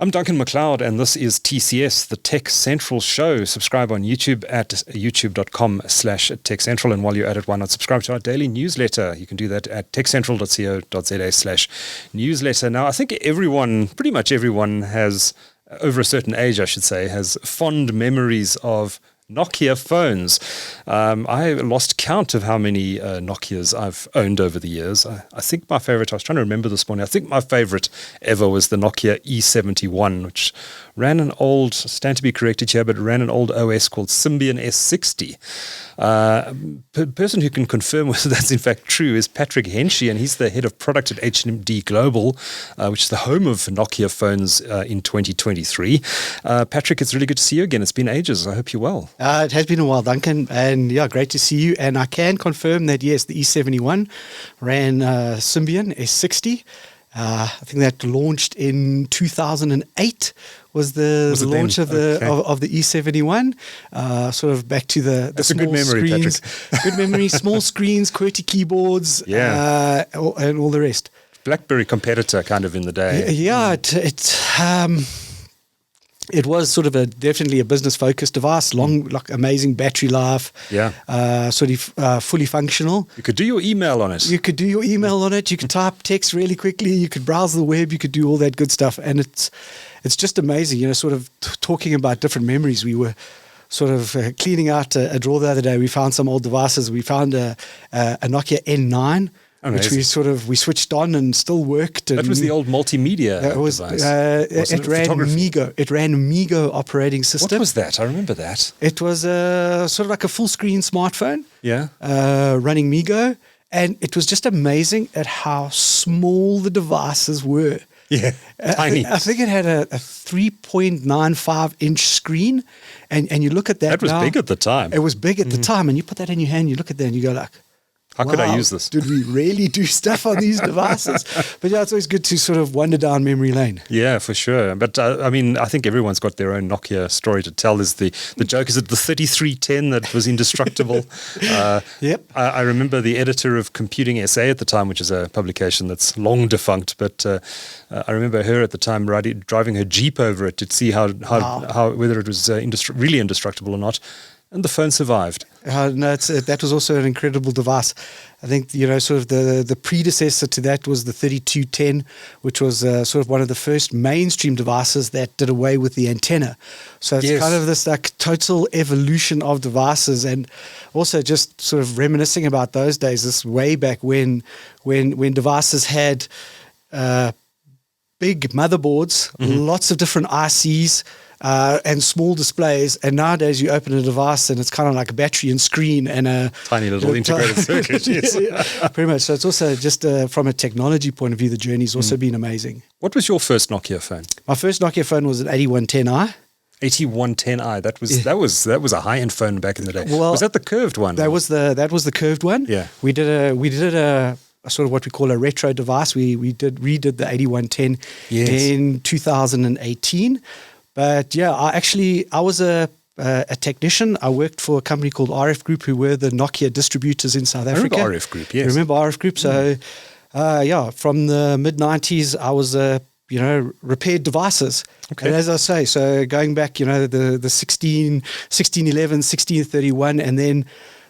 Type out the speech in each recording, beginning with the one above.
I'm Duncan McLeod, and this is TCS, the TechCentral Show. Subscribe on YouTube at youtube.com/TechCentral. And while you're at it, why not subscribe to our daily newsletter? You can do that at techcentral.co.za/newsletter. Now, I think pretty much everyone has, over a certain age, I should say, has fond memories of Nokia phones. I lost count of how many Nokias I've owned over the years. I think my favorite, I was trying to remember this morning, I think my favorite ever was the Nokia E71, which ran an old, stand to be corrected here, but ran an old OS called Symbian S60. Person who can confirm whether that's in fact true is Patrick Henchie, and he's the head of product at HMD Global, which is the home of Nokia phones in 2023. Patrick, it's really good to see you again. It's been ages. I hope you're well. It has been a while, Duncan, and yeah, great to see you. And I can confirm that, yes, the E71 ran Symbian S60. I think that launched in 2008 was the launch of the E71. Sort of back to the That's small a good memory, screens. Patrick. Good memory, small screens, QWERTY keyboards, and all the rest. BlackBerry competitor kind of in the day. Yeah, it was sort of definitely a business-focused device, amazing battery life, fully functional. You could do your email on it. You could type text really quickly. You could browse the web. You could do all that good stuff. And it's just amazing, sort of talking about different memories. We were sort of cleaning out a drawer the other day. We found some old devices. We found a Nokia N9. Amazing. Which we switched on and still worked. That was the old multimedia device. It ran Migo. It ran Migo operating system. What was that? I remember that. It was sort of like a full screen smartphone. Yeah. Running Migo, and it was just amazing at how small the devices were. Yeah, tiny. I think it had a 3.95-inch screen, and you look at that. That was big at the time. It was big at the time, and you put that in your hand, you look at that, and you go like, how could I use this? Did we really do stuff on these devices? But yeah, it's always good to sort of wander down memory lane. Yeah, for sure. But I think everyone's got their own Nokia story to tell. Is the joke, is it the 3310 that was indestructible? Yep. I remember the editor of Computing SA at the time, which is a publication that's long defunct, but I remember her at the time driving her Jeep over it to see how whether it was really indestructible or not. And the phone survived. That was also an incredible device. I think, sort of the predecessor to that was the 3210, which was sort of one of the first mainstream devices that did away with the antenna. So it's kind of this like total evolution of devices, and also just sort of reminiscing about those days, this way back when devices had big motherboards, lots of different ICs, and small displays, and nowadays you open a device and it's kind of like a battery and screen and a tiny little integrated circuit. Yes. Yeah, pretty much. So it's also just from a technology point of view, the journey's also been amazing. What was your first Nokia phone? My first Nokia phone was an 8110i. 8110i. That was a high-end phone back in the day. Well, was that the curved one? That was the curved one. Yeah. We did a sort of what we call a retro device. We redid the 8110 in 2018. But yeah, I was a technician. I worked for a company called RF Group, who were the Nokia distributors in South Africa. I remember RF Group, yes. You remember RF Group? So, from the mid-90s, I was repaired devices. Okay. And as I say, so going back, the 1611, 1631, and then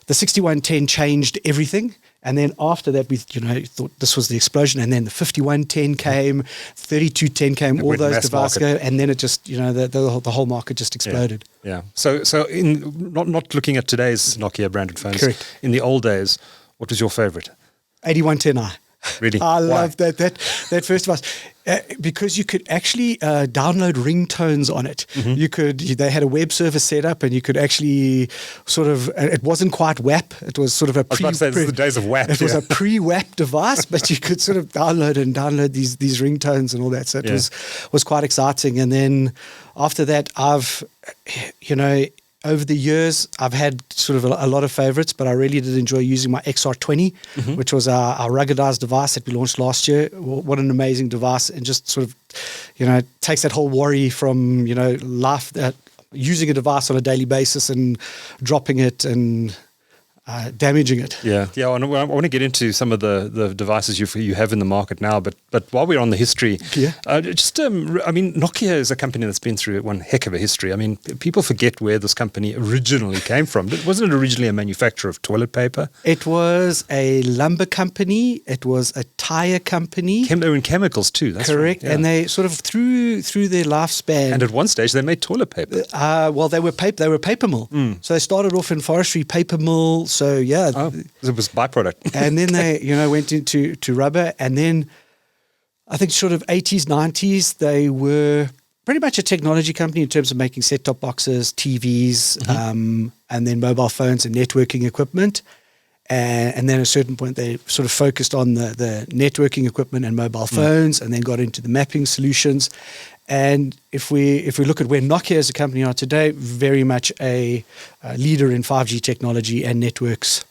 the 6110 changed everything. And then after that, we thought this was the explosion. And then the 5110 came, 3210 came, all those devices go, and then it just, the whole market just exploded. Yeah. So in not looking at today's Nokia branded phones, correct. In the old days, what was your favorite? 8110i. Really? I love that first device. Because you could actually download ringtones on it. They had a web server set up, and you could actually sort of, it wasn't quite WAP. It was sort of a this is the days of WAP. It was a pre-WAP device, but you could sort of download these ringtones and all that. So it was quite exciting. And then after that, I've, over the years, I've had sort of a lot of favorites, but I really did enjoy using my XR20, which was our ruggedized device that we launched last year. What an amazing device, and just sort of, takes that whole worry from, life, using a device on a daily basis and dropping it. And damaging it. Yeah. I want to get into some of the devices you have in the market now, but while we're on the history, Nokia is a company that's been through one heck of a history. I mean, people forget where this company originally came from. Wasn't it originally a manufacturer of toilet paper? It was a lumber company. It was a tire company. They were in chemicals too. That's correct. Right, yeah. And they sort of through their lifespan. And at one stage, they made toilet paper. They were a paper mill. So they started off in forestry, paper mill. So yeah, it was byproduct. And then they, went into rubber, and then I think sort of 80s, 90s, they were pretty much a technology company in terms of making set-top boxes, TVs, and then mobile phones and networking equipment. And then at a certain point, they sort of focused on the networking equipment and mobile phones, and then got into the mapping solutions. And if we look at where Nokia as a company are today, very much a leader in 5G technology and networks.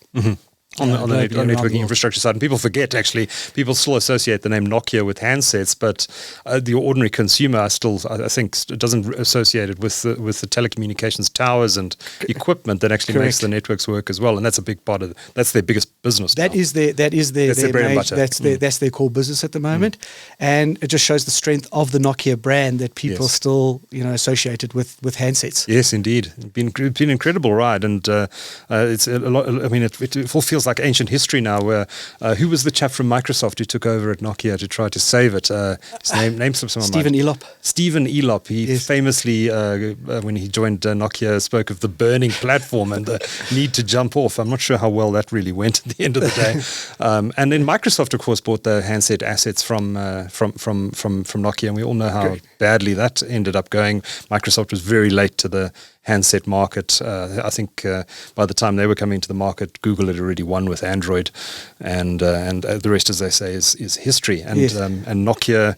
On the networking infrastructure side. And people forget, actually, people still associate the name Nokia with handsets, but the ordinary consumer I think doesn't associate it with the telecommunications towers and equipment that actually makes the networks work as well. And that's a big part of that's their biggest business. That's their bread and butter. That's their core business at the moment. And it just shows the strength of the Nokia brand that people still, associated with handsets. Yes, indeed. It's been an incredible ride, and it's a lot. I mean, it all feels like ancient history now. Where who was the chap from Microsoft who took over at Nokia to try to save it? His name Stephen Elop. Stephen Elop. He famously, when he joined Nokia, spoke of the burning platform and the need to jump off. I'm not sure how well that really went at the end of the day. And then Microsoft, of course, bought the handset assets from Nokia, and we all know how badly that ended up going. Microsoft was very late to the handset market. I think by the time they were coming to the market, Google had already won with Android, and the rest, as they say, is history. And and Nokia,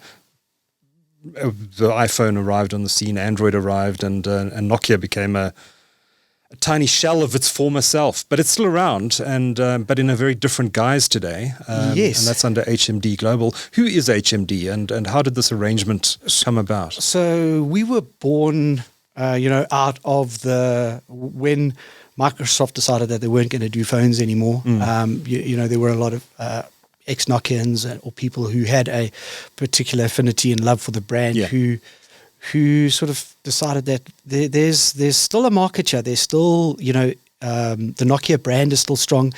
the iPhone arrived on the scene, Android arrived, and Nokia became a tiny shell of its former self, but it's still around, and but in a very different guise today. And that's under HMD Global. Who is HMD, and how did this arrangement come about? So we were born out of when Microsoft decided that they weren't going to do phones anymore. There were a lot of ex-Nokians or people who had a particular affinity and love for the brand who sort of decided that there's still a market here. There's still, the Nokia brand is still strong.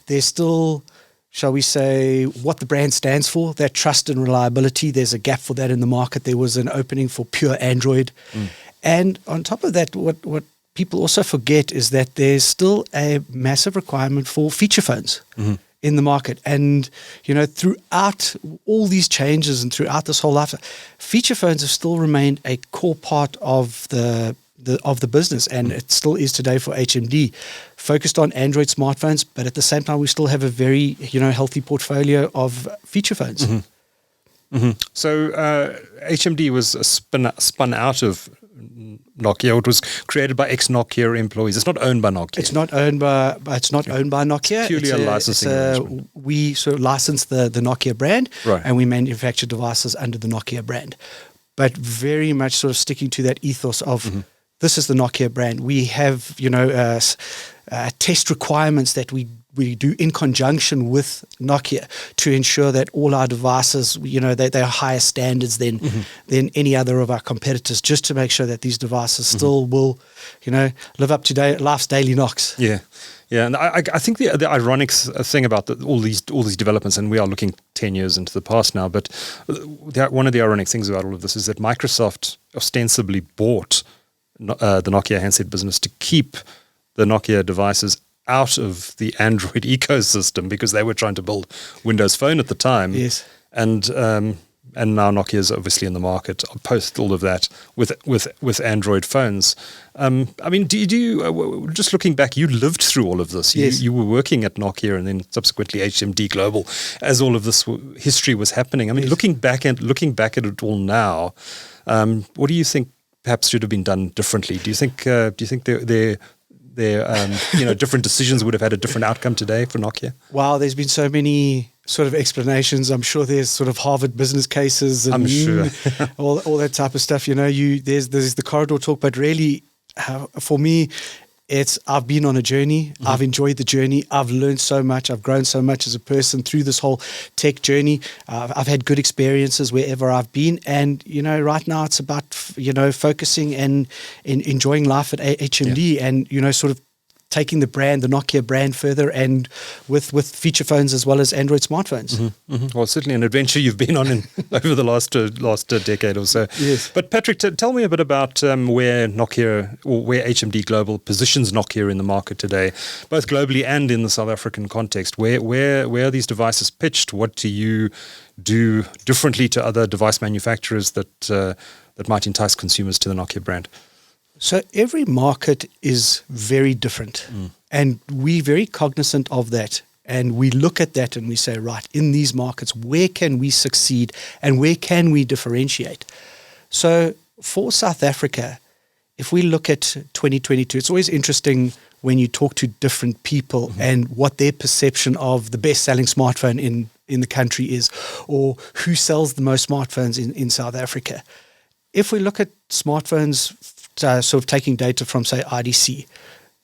There's still, shall we say, what the brand stands for, that trust and reliability. There's a gap for that in the market. There was an opening for pure Android. And on top of that, what people also forget is that there's still a massive requirement for feature phones in the market. And, throughout all these changes and throughout this whole life, feature phones have still remained a core part of the business, and it still is today for HMD, focused on Android smartphones, but at the same time, we still have a very, healthy portfolio of feature phones. So HMD was spun out of Nokia. It was created by ex-Nokia employees. It's not owned by Nokia. It's not owned by Nokia. It's purely a licensing arrangement. We sort of license the Nokia brand, right, and we manufacture devices under the Nokia brand, but very much sort of sticking to that ethos of this is the Nokia brand. We have test requirements that we do in conjunction with Nokia to ensure that all our devices, they are higher standards than any other of our competitors, just to make sure that these devices still will, live up to life's daily knocks. Yeah, and I think the ironic thing about all these developments, and we are looking 10 years into the past now, but one of the ironic things about all of this is that Microsoft ostensibly bought the Nokia handset business to keep the Nokia devices out of the Android ecosystem because they were trying to build Windows Phone at the time. Yes. And now Nokia is obviously in the market post all of that with Android phones. I mean, do you just looking back, you lived through all of this. Yes. You were working at Nokia and then subsequently HMD Global as all of this history was happening. I mean, looking back at it all now, what do you think perhaps should have been done differently? Do you think their different decisions would have had a different outcome today for Nokia? Wow, there's been so many sort of explanations. I'm sure there's sort of Harvard business cases and I'm sure. all that type of stuff. There's the corridor talk, but really, for me, I've been on a journey. I've enjoyed the journey. I've learned so much. I've grown so much as a person through this whole tech journey. I've had good experiences wherever I've been. And, right now it's about, focusing and enjoying life at HMD and, sort of taking the Nokia brand further and with feature phones as well as Android smartphones. Well, certainly an adventure you've been on over the last decade or so. Yes. But Patrick, tell me a bit about where Nokia or where HMD Global positions Nokia in the market today, both globally and in the South African context. Where are these devices pitched? What do you do differently to other device manufacturers that might entice consumers to the Nokia brand? So every market is very different, and we're very cognizant of that. And we look at that and we say, right, in these markets, where can we succeed and where can we differentiate? So for South Africa, if we look at 2022, it's always interesting when you talk to different people and what their perception of the best-selling smartphone in the country is, or who sells the most smartphones in South Africa. If we look at smartphones, sort of taking data from, say, IDC,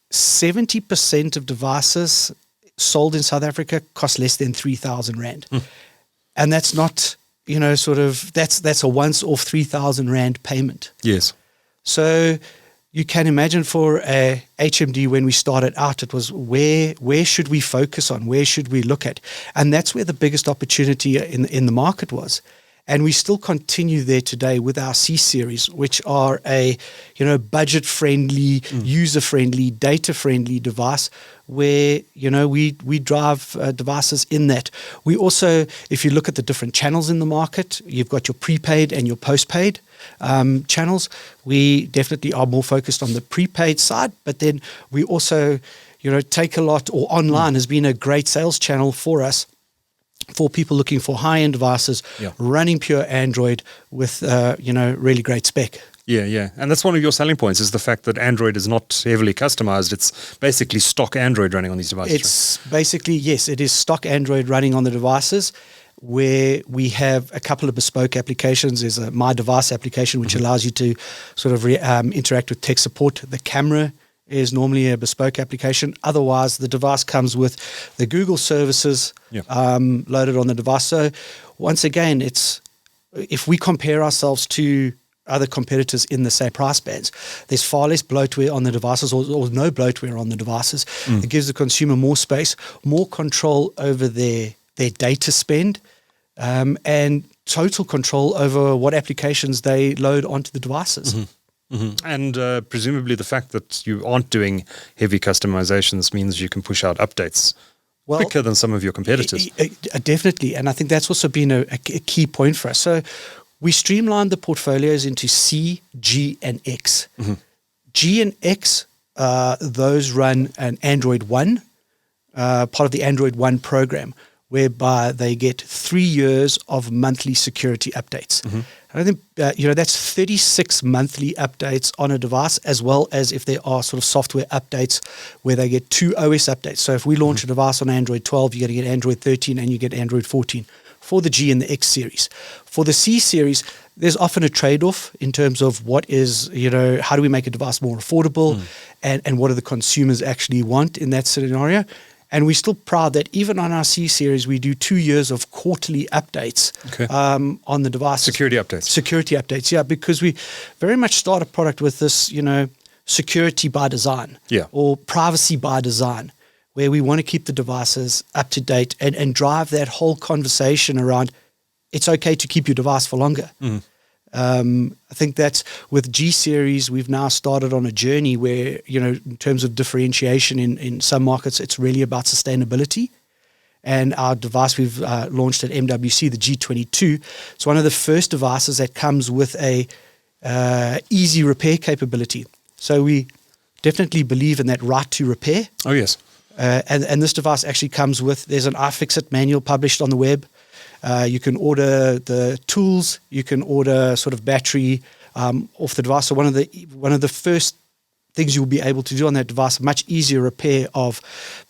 70% of devices sold in South Africa cost less than 3,000 Rand. And that's not, that's a once-off 3,000 Rand payment. Yes. So you can imagine for HMD when we started out, it was where should we focus on? Where should we look at? And that's where the biggest opportunity in the market was. And we still continue there today with our C series, which are a budget-friendly, user-friendly, data-friendly device where we drive devices in that. We also, if you look at the different channels in the market, you've got your prepaid and your postpaid channels. We definitely are more focused on the prepaid side, but then we also, take a lot, or online has been a great sales channel for us, for people looking for high-end devices, running pure Android with, really great spec. Yeah. And that's one of your selling points, is the fact that Android is not heavily customized. It's basically stock Android running on these devices. It's basically, yes, it is stock Android running on the devices, where we have a couple of bespoke applications. There's a My Device application, which allows you to sort of interact with tech support. The camera is normally a bespoke application. Otherwise, the device comes with the Google services loaded on the device. So once again, if we compare ourselves to other competitors in the same price bands, there's far less bloatware on the devices or no bloatware on the devices. It gives the consumer more space, more control over their data spend, and total control over what applications they load onto the devices. And presumably the fact that you aren't doing heavy customizations means you can push out updates quicker than some of your competitors. Definitely. And I think that's also been a key point for us. So we streamlined the portfolios into C, G, and X. G and X, those run an Android One, part of the Android One program, whereby they get 3 years of monthly security updates. I think, that's 36 monthly updates on a device, as well as if there are sort of software updates where they get 2 OS updates. So if we launch a device on Android 12, you're going to get Android 13 and you get Android 14 for the G and the X series. For the C series, there's often a trade-off in terms of what is, how do we make a device more affordable and what do the consumers actually want in that scenario. And we're still proud that even on our C series, we do 2 years of quarterly updates on the device. Security updates, yeah, because we very much start a product with this, security by design or privacy by design, where we want to keep the devices up to date and drive that whole conversation around it's okay to keep your device for longer. I think that's with G series, we've now started on a journey where, in terms of differentiation in some markets, it's really about sustainability. And our device we've launched at MWC, the G22, it's one of the first devices that comes with a easy repair capability. So we definitely believe in that right to repair. Oh, yes. And this device actually comes with, there's an iFixit manual published on the web. You can order the tools. You can order sort of battery off the device. So one of the first things you'll be able to do on that device, much easier repair of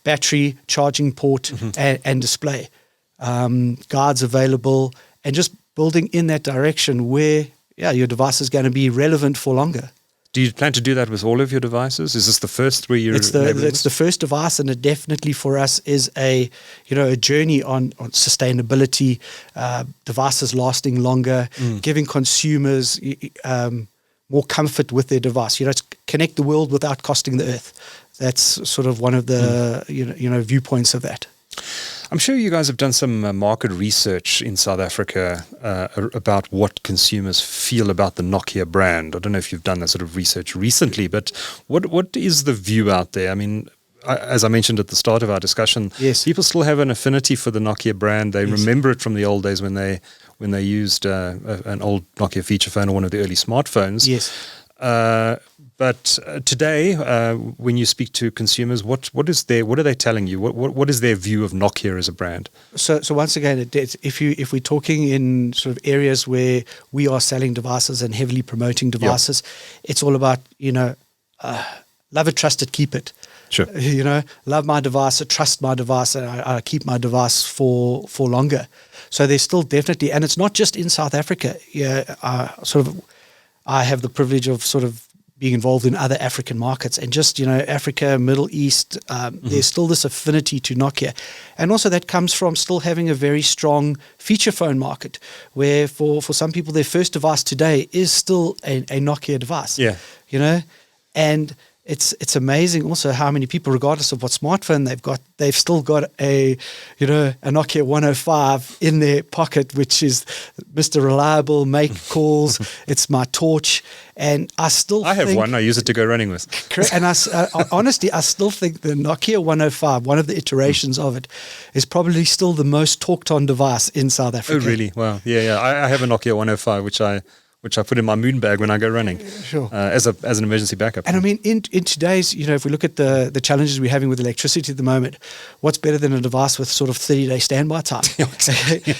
battery, charging port, and display. Guards available, and just building in that direction where your device is going to be relevant for longer. Do you plan to do that with all of your devices? Is this the first where you're? It's the first device, and it definitely for us is a journey on sustainability, devices lasting longer, giving consumers more comfort with their device. It's connect the world without costing the earth. That's sort of one of the viewpoints of that. I'm sure you guys have done some market research in South Africa about what consumers feel about the Nokia brand. I don't know if you've done that sort of research recently, but what is the view out there? I mean, as I mentioned at the start of our discussion, yes, people still have an affinity for the Nokia brand. They remember it from the old days when they used an old Nokia feature phone or one of the early smartphones. Yes. But today, when you speak to consumers, what are they telling you? What is their view of Nokia as a brand? So once again, if we're talking in sort of areas where we are selling devices and heavily promoting devices, it's all about love it, trust it, keep it. Sure. Love my device, trust my device, and I keep my device for longer. So there's still definitely, and it's not just in South Africa. I have the privilege of sort of being involved in other African markets, and just Africa, Middle East. There's still this affinity to Nokia, and also that comes from still having a very strong feature phone market, where for some people their first device today is still a Nokia device. Yeah, and it's amazing also how many people, regardless of what smartphone they've got, they've still got a Nokia 105 in their pocket, which is Mr. Reliable, make calls. It's my torch, and I have one. I use it to go running with. Correct. And honestly, I still think the Nokia 105, one of the iterations of it, is probably still the most talked on device in South Africa. Oh, really? Wow. Yeah. I have a Nokia 105, which I put in my moon bag when I go running, sure, as an emergency backup. And I mean, in today's, if we look at the challenges we're having with electricity at the moment, what's better than a device with sort of 30-day standby time?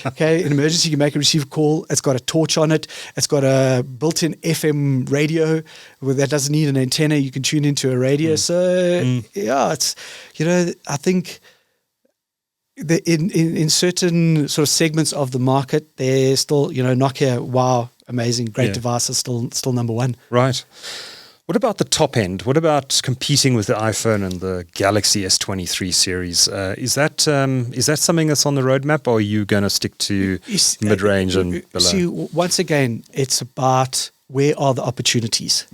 Okay, in emergency, you make and receive a call. It's got a torch on it. It's got a built-in FM radio that doesn't need an antenna. You can tune into a radio. It's I think in certain sort of segments of the market, there's still Nokia. Wow. Amazing, great devices, still number one. Right. What about the top end? What about competing with the iPhone and the Galaxy S23 series? Is that something that's on the roadmap, or are you going to stick to mid-range and below? See, once again, it's about where are the opportunities.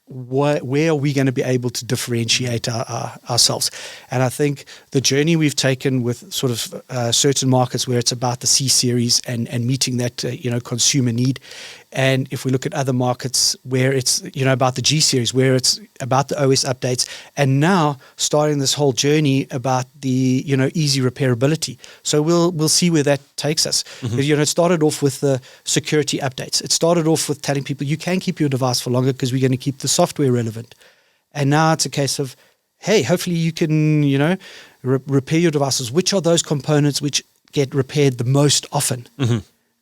Where are we going to be able to differentiate ourselves? And I think the journey we've taken with sort of certain markets where it's about the C series and meeting that consumer need, and if we look at other markets where it's about the G series, where it's about the OS updates, and now starting this whole journey about the easy repairability. So we'll see where that takes us. It started off with the security updates. It started off with telling people you can keep your device for longer because we're going to keep the software relevant. And now it's a case of, hey, hopefully you can repair your devices. Which are those components which get repaired the most often?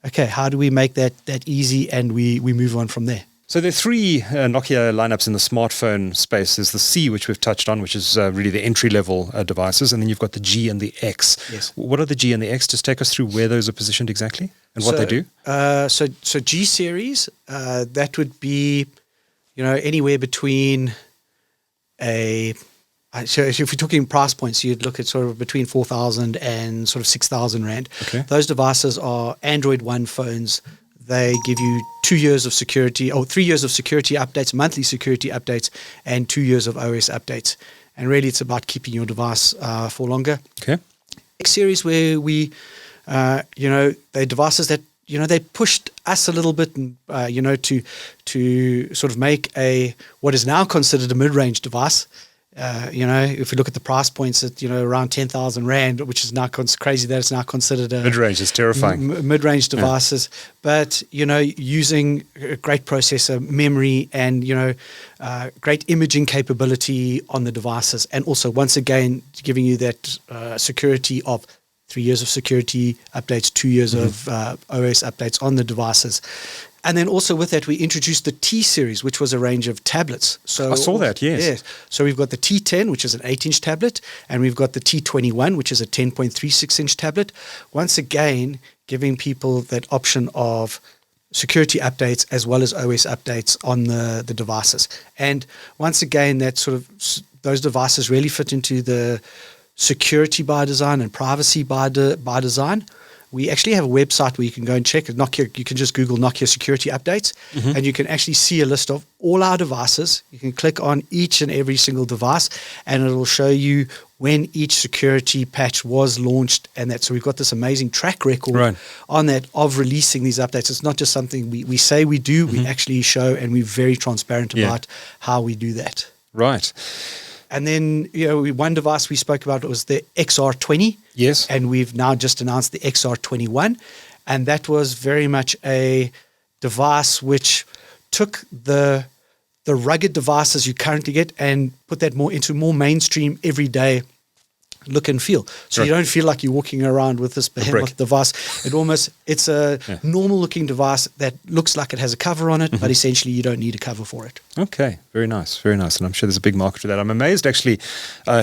Okay, how do we make that easy, and we move on from there? So there are three Nokia lineups in the smartphone space. There's the C, which we've touched on, which is really the entry-level devices, and then you've got the G and the X. Yes. What are the G and the X? Just take us through where those are positioned exactly and what they do. So G series, that would be, anywhere between so if you're talking price points, you'd look at sort of between 4,000 and sort of 6,000 Rand. Okay. Those devices are Android One phones. They give you 2 years of security, or 3 years of security updates, monthly security updates, and 2 years of OS updates. And really, it's about keeping your device for longer. Okay. X series, where we, they're devices that they pushed us a little bit, to sort of make what is now considered a mid-range device. If we look at the price points at around 10,000 Rand, which is now crazy that it's now considered a mid-range is terrifying. Mid-range devices, but using a great processor, memory, and great imaging capability on the devices, and also once again giving you that security of 3 years of security updates, 2 years of OS updates on the devices. And then also with that, we introduced the T series, which was a range of tablets. So I saw that, yes. So we've got the T10, which is an 8-inch tablet, and we've got the T21, which is a 10.36-inch tablet. Once again, giving people that option of security updates as well as OS updates on the devices. And once again, that sort of those devices really fit into the security by design and privacy by design. We actually have a website where you can go and check Nokia. You can just Google Nokia security updates, and you can actually see a list of all our devices. You can click on each and every single device, and it will show you when each security patch was launched, and that. So we've got this amazing track record on that of releasing these updates. It's not just something we say we do. We actually show, and we're very transparent about how we do that. Right. And then, one device we spoke about was the XR20. Yes. And we've now just announced the XR21. And that was very much a device which took the rugged devices you currently get and put that more into more mainstream everyday look and feel. So you don't feel like you're walking around with this behemoth device. It's a normal looking device that looks like it has a cover on it, but essentially you don't need a cover for it. Okay, very nice, very nice. And I'm sure there's a big market for that. I'm amazed actually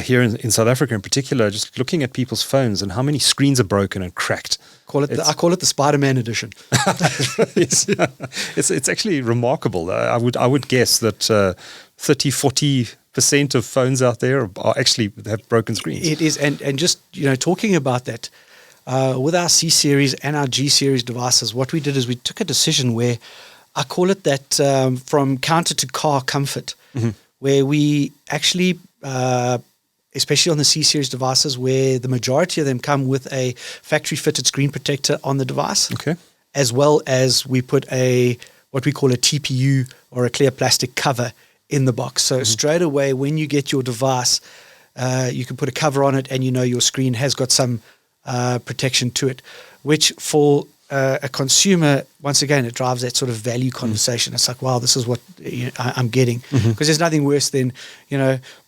here in South Africa in particular, just looking at people's phones and how many screens are broken and cracked. I call it the Spider-Man edition. It's actually remarkable. I would guess that 30-40% of phones out there actually have broken screens. It is, and just talking about that, with our C series and our G series devices, what we did is we took a decision where I call it that from counter to car comfort, where we actually, especially on the C series devices, where the majority of them come with a factory fitted screen protector on the device, as well as we put what we call a TPU or a clear plastic cover in the box. So straight away, when you get your device, you can put a cover on it and your screen has got some protection to it, which for a consumer, once again, it drives that sort of value conversation. It's like, wow, this is what I'm getting. Because there's nothing worse than,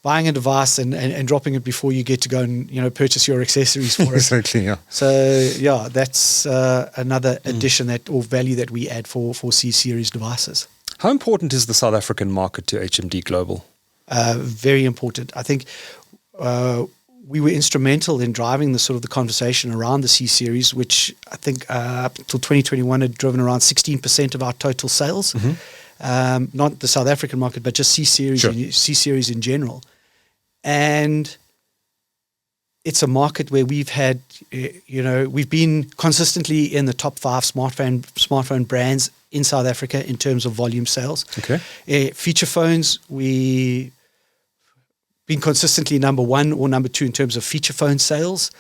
buying a device and dropping it before you get to go and, purchase your accessories for it. Exactly, yeah. So, that's another addition or value that we add for C-Series devices. How important is the South African market to HMD Global? Very important. I think we were instrumental in driving the conversation around the C-Series, which I think up until 2021 had driven around 16% of our total sales. Not the South African market, but just C-Series, C-Series in general. And it's a market where we've had, we've been consistently in the top 5 smartphone brands in South Africa in terms of volume sales. Feature phones, we been consistently number 1 or number 2 in terms of feature phone sales.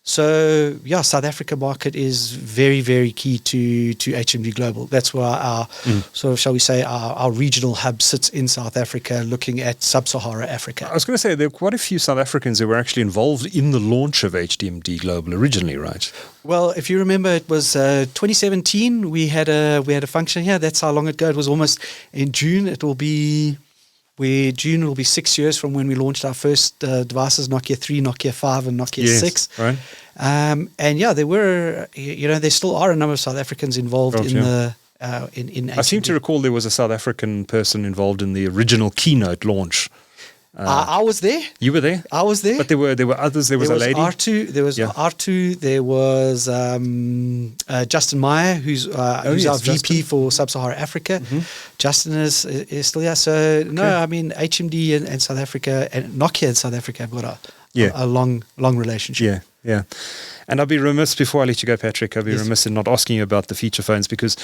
So South Africa market is very, very key to HMD Global. That's where our shall we say, our regional hub sits in South Africa, looking at sub-Saharan Africa. I was going to say there are quite a few South Africans who were actually involved in the launch of HMD Global originally, right? Well, if you remember, it was 2017. We had a function here. That's how long ago. It was almost in June. June will be 6 years from when we launched our first devices, Nokia 3, Nokia 5, and Nokia 6. Right. And there were, there still are a number of South Africans involved in HMD. I seem to recall there was a South African person involved in the original keynote launch. I was there. You were there? I was there. But there were others. There was a lady. R2. There was R2. There was Justin Meyer, who's our VP for Sub-Saharan Africa. Justin is still here. So I mean HMD and South Africa and Nokia in South Africa have got a long relationship. Yeah. And I'll be remiss, before I let you go, Patrick, I'll be remiss in not asking you about the feature phones, because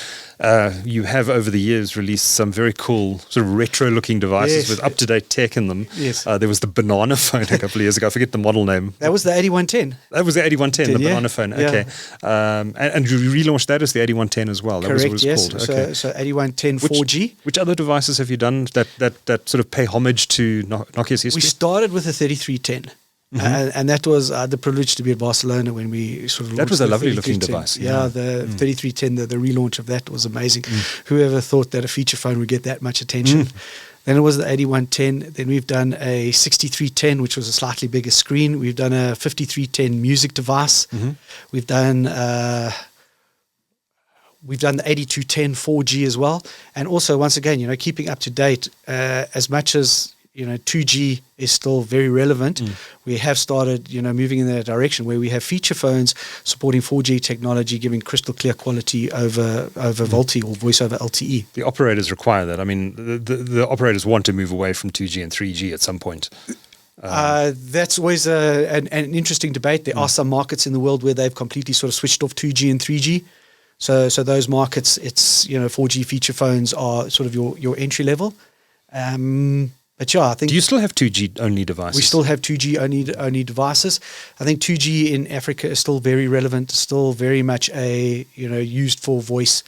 you have over the years released some very cool sort of retro-looking devices with up-to-date tech in them. There was the banana phone a couple of years ago. I forget the model name. That was the 8110. That was the 8110, the banana phone. Okay. And you relaunched that as the 8110 as well. That Correct, was what it was called. Okay. So 8110 4G. Which other devices have you done that sort of pay homage to Nokia's history? We started with the 3310. And that was the privilege to be at Barcelona when we sort of launched. That was a lovely looking device. The 3310, the relaunch of that was amazing. Whoever thought that a feature phone would get that much attention? Then it was the 8110. Then we've done a 6310, which was a slightly bigger screen. We've done a 5310 music device. We've done the 8210 4G as well. And also, once again, keeping up to date, as much as 2G is still very relevant. We have started, moving in that direction where we have feature phones supporting 4G technology, giving crystal clear quality over VoLTE or voice over LTE. The operators require that. I mean, the operators want to move away from 2G and 3G at some point. That's always an interesting debate. There are some markets in the world where they've completely sort of switched off 2G and 3G. So those markets, it's 4G feature phones are sort of your entry level. But yeah, I think. Do you still have 2G only devices? We still have 2G only devices. I think 2G in Africa is still very relevant. Still very much used for voice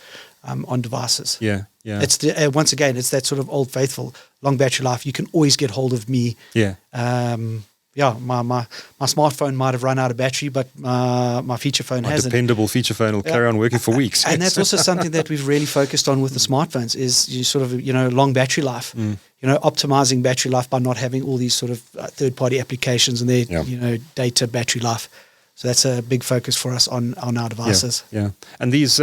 on devices. Yeah. It's once again, it's that sort of old faithful long battery life. You can always get hold of me. Yeah. My smartphone might have run out of battery, but my feature phone hasn't. Dependable feature phone will carry on working for weeks. And that's also something that we've really focused on with the smartphones is you sort of, long battery life, optimizing battery life by not having all these sort of third-party applications and their, data battery life. So that's a big focus for us on our devices. Yeah. And these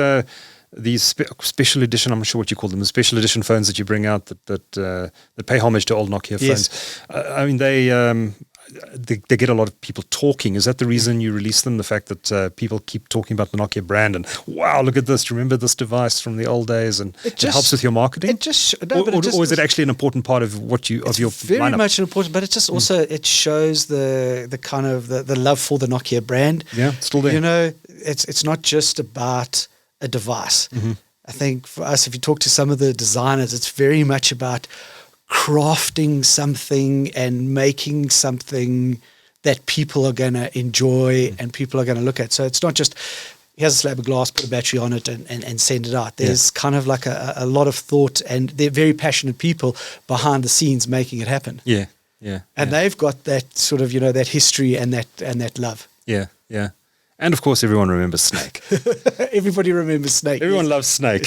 special edition, I'm not sure what you call them, the special edition phones that you bring out that pay homage to old Nokia phones. I mean, they get a lot of people talking. Is that the reason you release them? The fact that people keep talking about the Nokia brand and, wow, look at this, remember this device from the old days, and it helps with your marketing? Or is it actually an important part of your very lineup? much important, but it just also it shows the kind of the love for the Nokia brand. Yeah, still there. It's not just about a device. I think for us, if you talk to some of the designers, it's very much about crafting something and making something that people are going to enjoy and people are going to look at. So it's not just, here's a slab of glass, put a battery on it and send it out. There's kind of like a lot of thought, and they're very passionate people behind the scenes making it happen. Yeah. And they've got that sort of, that history and that love. Yeah. And of course, everyone remembers Snake. Everybody remembers Snake. Everyone loves Snake.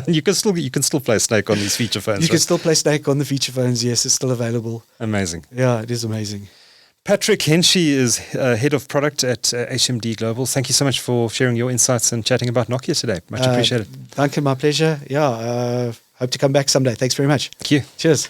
You can still play Snake on these feature phones. You can still play Snake on the feature phones. Yes, it's still available. Amazing. Yeah, it is amazing. Patrick Henchie is head of product at HMD Global. Thank you so much for sharing your insights and chatting about Nokia today. Much appreciated. Duncan, my pleasure. Yeah, hope to come back someday. Thanks very much. Thank you. Cheers.